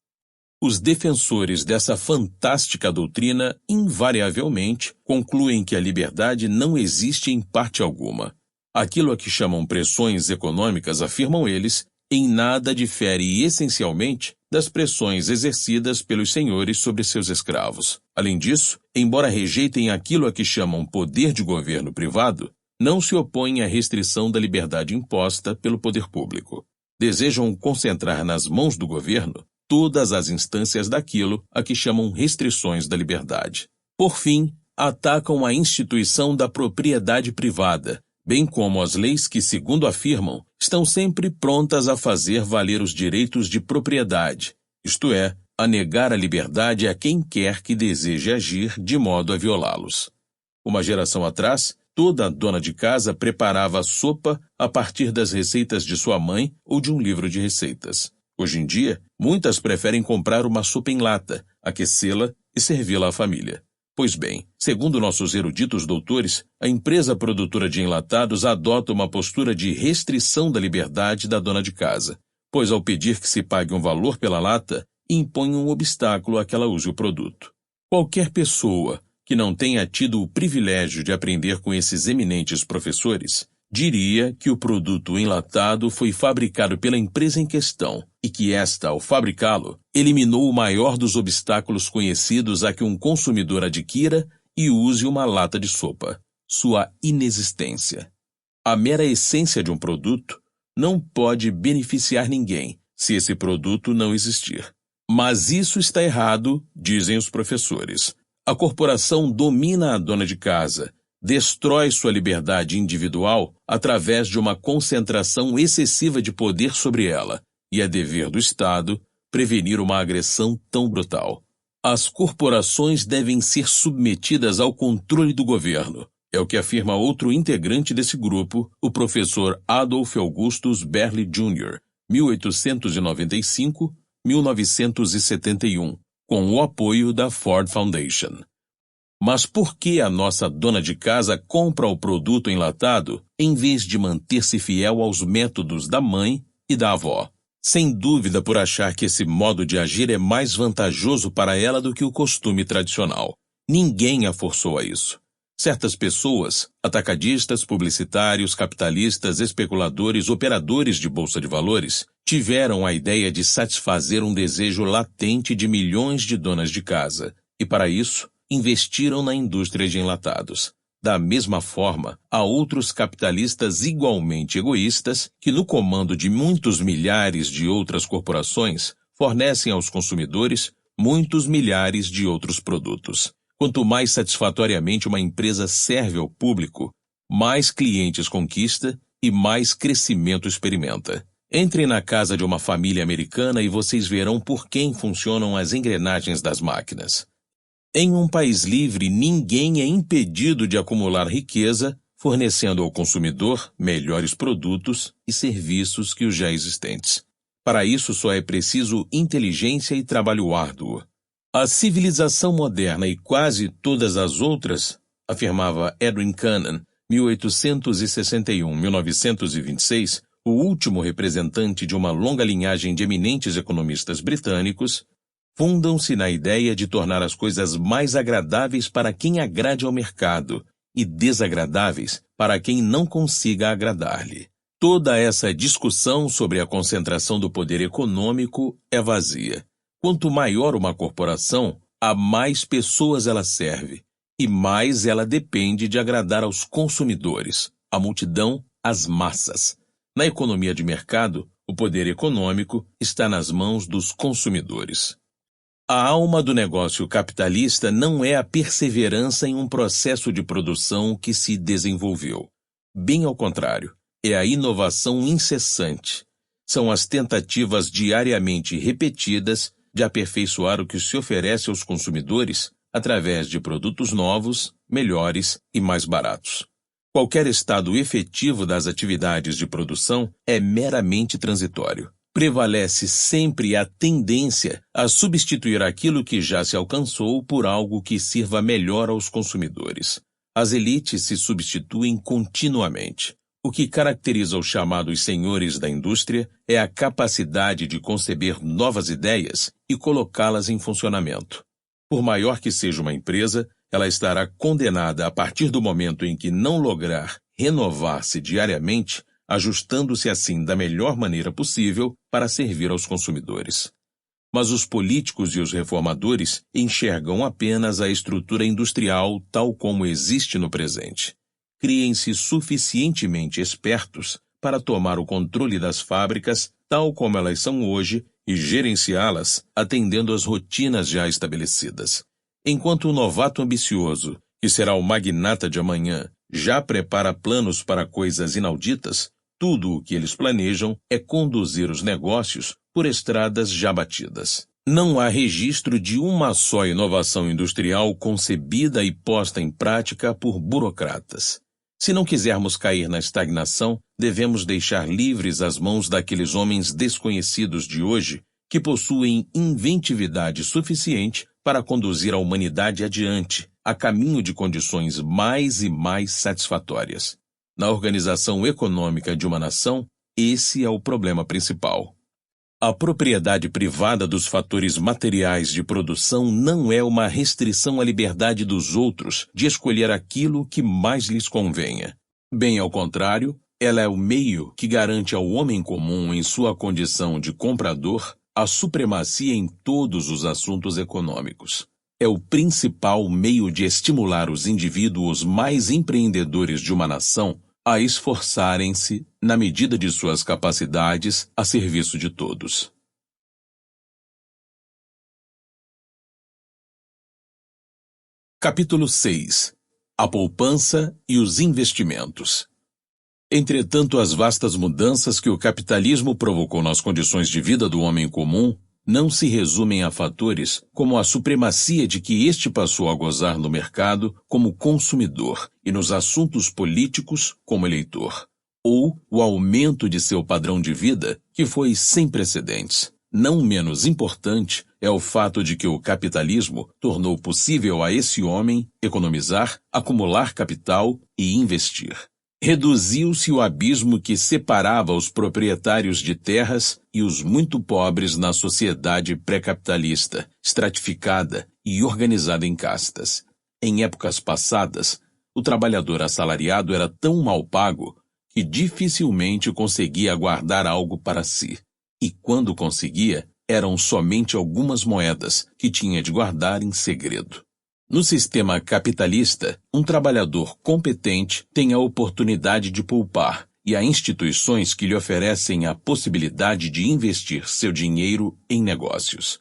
Os defensores dessa fantástica doutrina invariavelmente concluem que a liberdade não existe em parte alguma. Aquilo a que chamam pressões econômicas, afirmam eles, em nada difere essencialmente das pressões exercidas pelos senhores sobre seus escravos. Além disso, embora rejeitem aquilo a que chamam poder de governo privado, não se opõem à restrição da liberdade imposta pelo poder público. Desejam concentrar nas mãos do governo todas as instâncias daquilo a que chamam restrições da liberdade. Por fim, atacam a instituição da propriedade privada, bem como as leis que, segundo afirmam, estão sempre prontas a fazer valer os direitos de propriedade, isto é, a negar a liberdade a quem quer que deseje agir de modo a violá-los. Uma geração atrás, toda dona de casa preparava a sopa a partir das receitas de sua mãe ou de um livro de receitas. Hoje em dia, muitas preferem comprar uma sopa em lata, aquecê-la e servi-la à família. Pois bem, segundo nossos eruditos doutores, a empresa produtora de enlatados adota uma postura de restrição da liberdade da dona de casa, pois ao pedir que se pague um valor pela lata, impõe um obstáculo a que ela use o produto. Qualquer pessoa que não tenha tido o privilégio de aprender com esses eminentes professores, diria que o produto enlatado foi fabricado pela empresa em questão e que esta, ao fabricá-lo, eliminou o maior dos obstáculos conhecidos a que um consumidor adquira e use uma lata de sopa: sua inexistência. A mera essência de um produto não pode beneficiar ninguém se esse produto não existir. Mas isso está errado, dizem os professores. A corporação domina a dona de casa, destrói sua liberdade individual através de uma concentração excessiva de poder sobre ela, e é dever do Estado prevenir uma agressão tão brutal. As corporações devem ser submetidas ao controle do governo. É o que afirma outro integrante desse grupo, o professor Adolf Augustus Berle Jr., 1895-1971, com o apoio da Ford Foundation. Mas por que a nossa dona de casa compra o produto enlatado em vez de manter-se fiel aos métodos da mãe e da avó? Sem dúvida por achar que esse modo de agir é mais vantajoso para ela do que o costume tradicional. Ninguém a forçou a isso. Certas pessoas, atacadistas, publicitários, capitalistas, especuladores, operadores de bolsa de valores, tiveram a ideia de satisfazer um desejo latente de milhões de donas de casa, e para isso, investiram na indústria de enlatados. Da mesma forma, há outros capitalistas igualmente egoístas que, no comando de muitos milhares de outras corporações, fornecem aos consumidores muitos milhares de outros produtos. Quanto mais satisfatoriamente uma empresa serve ao público, mais clientes conquista e mais crescimento experimenta. Entrem na casa de uma família americana e vocês verão por quem funcionam as engrenagens das máquinas. Em um país livre, ninguém é impedido de acumular riqueza, fornecendo ao consumidor melhores produtos e serviços que os já existentes. Para isso só é preciso inteligência e trabalho árduo. A civilização moderna e quase todas as outras, afirmava Edwin Cannon, 1861-1926, o último representante de uma longa linhagem de eminentes economistas britânicos, fundam-se na ideia de tornar as coisas mais agradáveis para quem agrade ao mercado e desagradáveis para quem não consiga agradar-lhe. Toda essa discussão sobre a concentração do poder econômico é vazia. Quanto maior uma corporação, a mais pessoas ela serve, e mais ela depende de agradar aos consumidores, a multidão, as massas. Na economia de mercado, o poder econômico está nas mãos dos consumidores. A alma do negócio capitalista não é a perseverança em um processo de produção que se desenvolveu. Bem ao contrário, é a inovação incessante. São as tentativas diariamente repetidas de aperfeiçoar o que se oferece aos consumidores através de produtos novos, melhores e mais baratos. Qualquer estado efetivo das atividades de produção é meramente transitório. Prevalece sempre a tendência a substituir aquilo que já se alcançou por algo que sirva melhor aos consumidores. As elites se substituem continuamente. O que caracteriza os chamados senhores da indústria é a capacidade de conceber novas ideias e colocá-las em funcionamento. Por maior que seja uma empresa, ela estará condenada a partir do momento em que não lograr renovar-se diariamente, ajustando-se assim da melhor maneira possível para servir aos consumidores. Mas os políticos e os reformadores enxergam apenas a estrutura industrial tal como existe no presente. Criem-se suficientemente espertos para tomar o controle das fábricas tal como elas são hoje e gerenciá-las atendendo às rotinas já estabelecidas. Enquanto o novato ambicioso, que será o magnata de amanhã, já prepara planos para coisas inauditas, tudo o que eles planejam é conduzir os negócios por estradas já batidas. Não há registro de uma só inovação industrial concebida e posta em prática por burocratas. Se não quisermos cair na estagnação, devemos deixar livres as mãos daqueles homens desconhecidos de hoje que possuem inventividade suficiente para conduzir a humanidade adiante, a caminho de condições mais e mais satisfatórias. Na organização econômica de uma nação, esse é o problema principal. A propriedade privada dos fatores materiais de produção não é uma restrição à liberdade dos outros de escolher aquilo que mais lhes convenha. Bem ao contrário, ela é o meio que garante ao homem comum, em sua condição de comprador, a supremacia em todos os assuntos econômicos. É o principal meio de estimular os indivíduos mais empreendedores de uma nação a esforçarem-se, na medida de suas capacidades, a serviço de todos. Capítulo 6. A poupança e os investimentos. Entretanto, as vastas mudanças que o capitalismo provocou nas condições de vida do homem comum não se resumem a fatores como a supremacia de que este passou a gozar no mercado como consumidor e nos assuntos políticos como eleitor, ou o aumento de seu padrão de vida, que foi sem precedentes. Não menos importante é o fato de que o capitalismo tornou possível a esse homem economizar, acumular capital e investir. Reduziu-se o abismo que separava os proprietários de terras e os muito pobres na sociedade pré-capitalista, estratificada e organizada em castas. Em épocas passadas, o trabalhador assalariado era tão mal pago que dificilmente conseguia guardar algo para si. E quando conseguia, eram somente algumas moedas que tinha de guardar em segredo. No sistema capitalista, um trabalhador competente tem a oportunidade de poupar e há instituições que lhe oferecem a possibilidade de investir seu dinheiro em negócios.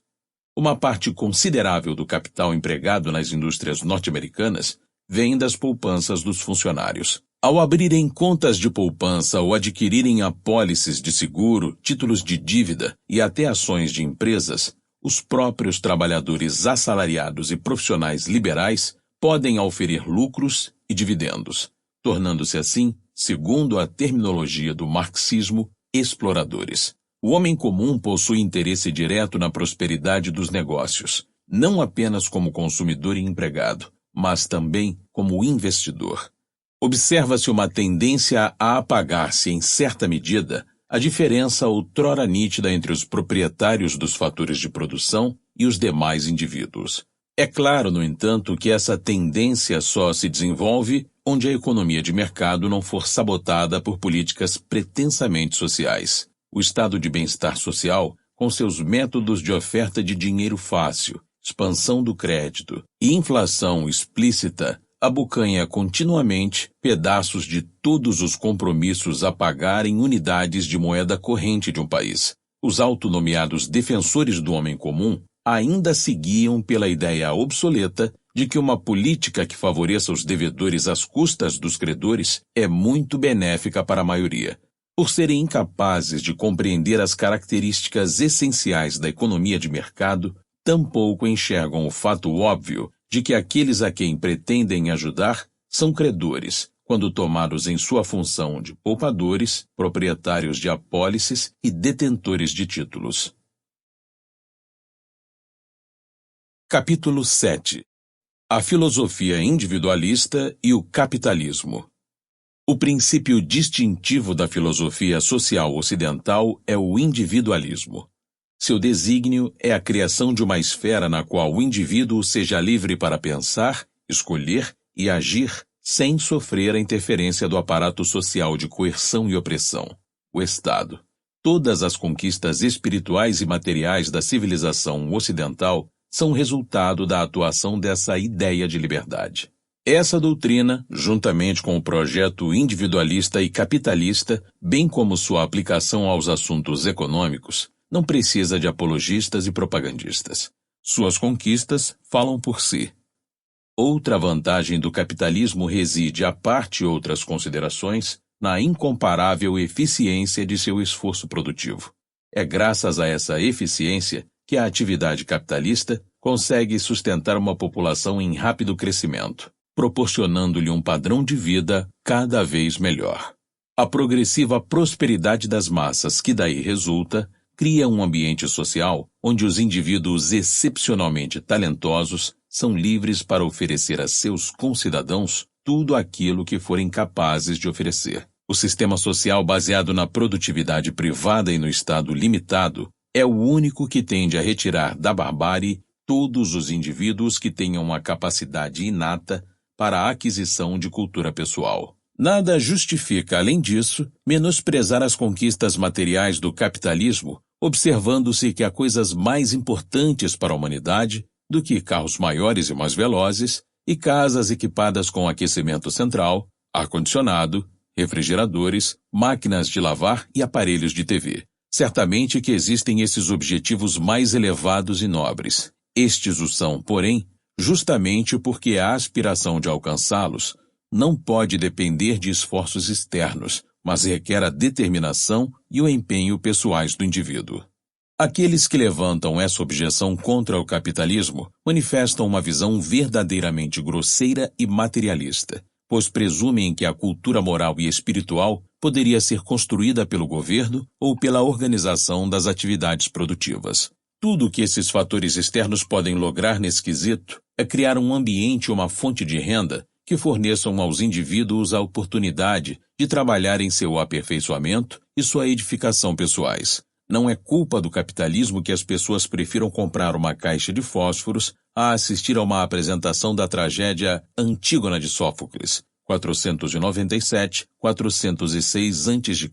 Uma parte considerável do capital empregado nas indústrias norte-americanas vem das poupanças dos funcionários. Ao abrirem contas de poupança ou adquirirem apólices de seguro, títulos de dívida e até ações de empresas, os próprios trabalhadores assalariados e profissionais liberais podem auferir lucros e dividendos, tornando-se assim, segundo a terminologia do marxismo, exploradores. O homem comum possui interesse direto na prosperidade dos negócios, não apenas como consumidor e empregado, mas também como investidor. Observa-se uma tendência a apagar-se, em certa medida, a diferença outrora nítida entre os proprietários dos fatores de produção e os demais indivíduos. É claro, no entanto, que essa tendência só se desenvolve onde a economia de mercado não for sabotada por políticas pretensamente sociais. O estado de bem-estar social, com seus métodos de oferta de dinheiro fácil, expansão do crédito e inflação explícita, abocanha continuamente pedaços de todos os compromissos a pagar em unidades de moeda corrente de um país. Os autonomeados defensores do homem comum ainda seguiam pela ideia obsoleta de que uma política que favoreça os devedores às custas dos credores é muito benéfica para a maioria. Por serem incapazes de compreender as características essenciais da economia de mercado, tampouco enxergam o fato óbvio de que aqueles a quem pretendem ajudar são credores, quando tomados em sua função de poupadores, proprietários de apólices e detentores de títulos. Capítulo 7. A filosofia individualista e o capitalismo. O princípio distintivo da filosofia social ocidental é o individualismo. Seu desígnio é a criação de uma esfera na qual o indivíduo seja livre para pensar, escolher e agir sem sofrer a interferência do aparato social de coerção e opressão, o Estado. Todas as conquistas espirituais e materiais da civilização ocidental são resultado da atuação dessa ideia de liberdade. Essa doutrina, juntamente com o projeto individualista e capitalista, bem como sua aplicação aos assuntos econômicos, não precisa de apologistas e propagandistas. Suas conquistas falam por si. Outra vantagem do capitalismo reside, à parte outras considerações, na incomparável eficiência de seu esforço produtivo. É graças a essa eficiência que a atividade capitalista consegue sustentar uma população em rápido crescimento, proporcionando-lhe um padrão de vida cada vez melhor. A progressiva prosperidade das massas que daí resulta cria um ambiente social onde os indivíduos excepcionalmente talentosos são livres para oferecer a seus concidadãos tudo aquilo que forem capazes de oferecer. O sistema social baseado na produtividade privada e no Estado limitado é o único que tende a retirar da barbárie todos os indivíduos que tenham uma capacidade inata para a aquisição de cultura pessoal. Nada justifica, além disso, menosprezar as conquistas materiais do capitalismo, observando-se que há coisas mais importantes para a humanidade do que carros maiores e mais velozes e casas equipadas com aquecimento central, ar-condicionado, refrigeradores, máquinas de lavar e aparelhos de TV. Certamente que existem esses objetivos mais elevados e nobres. Estes o são, porém, justamente porque a aspiração de alcançá-los não pode depender de esforços externos, mas requer a determinação e o empenho pessoais do indivíduo. Aqueles que levantam essa objeção contra o capitalismo manifestam uma visão verdadeiramente grosseira e materialista, pois presumem que a cultura moral e espiritual poderia ser construída pelo governo ou pela organização das atividades produtivas. Tudo o que esses fatores externos podem lograr nesse quesito é criar um ambiente e uma fonte de renda que forneçam aos indivíduos a oportunidade de trabalhar em seu aperfeiçoamento e sua edificação pessoais. Não é culpa do capitalismo que as pessoas prefiram comprar uma caixa de fósforos a assistir a uma apresentação da tragédia Antígona de Sófocles, 497-406 a.C.,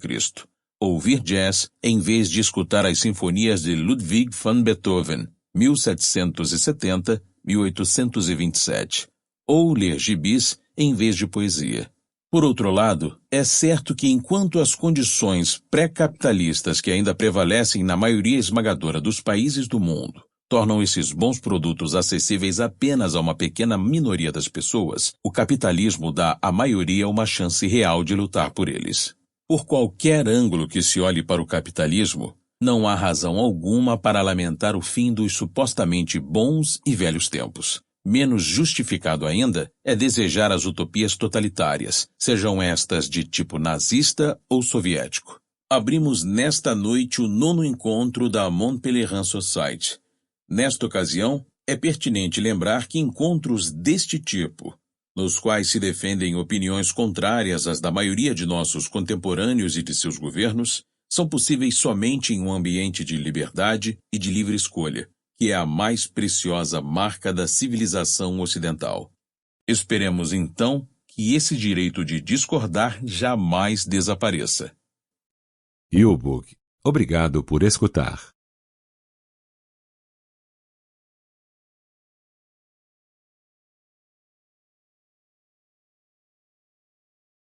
ouvir jazz em vez de escutar as sinfonias de Ludwig van Beethoven, 1770-1827, ou ler gibis em vez de poesia. Por outro lado, é certo que enquanto as condições pré-capitalistas que ainda prevalecem na maioria esmagadora dos países do mundo tornam esses bons produtos acessíveis apenas a uma pequena minoria das pessoas, o capitalismo dá à maioria uma chance real de lutar por eles. Por qualquer ângulo que se olhe para o capitalismo, não há razão alguma para lamentar o fim dos supostamente bons e velhos tempos. Menos justificado ainda é desejar as utopias totalitárias, sejam estas de tipo nazista ou soviético. Abrimos nesta noite o 9º encontro da Mont Pelerin Society. Nesta ocasião, é pertinente lembrar que encontros deste tipo, nos quais se defendem opiniões contrárias às da maioria de nossos contemporâneos e de seus governos, são possíveis somente em um ambiente de liberdade e de livre escolha, que é a mais preciosa marca da civilização ocidental. Esperemos, então, que esse direito de discordar jamais desapareça. U-Book. Obrigado por escutar.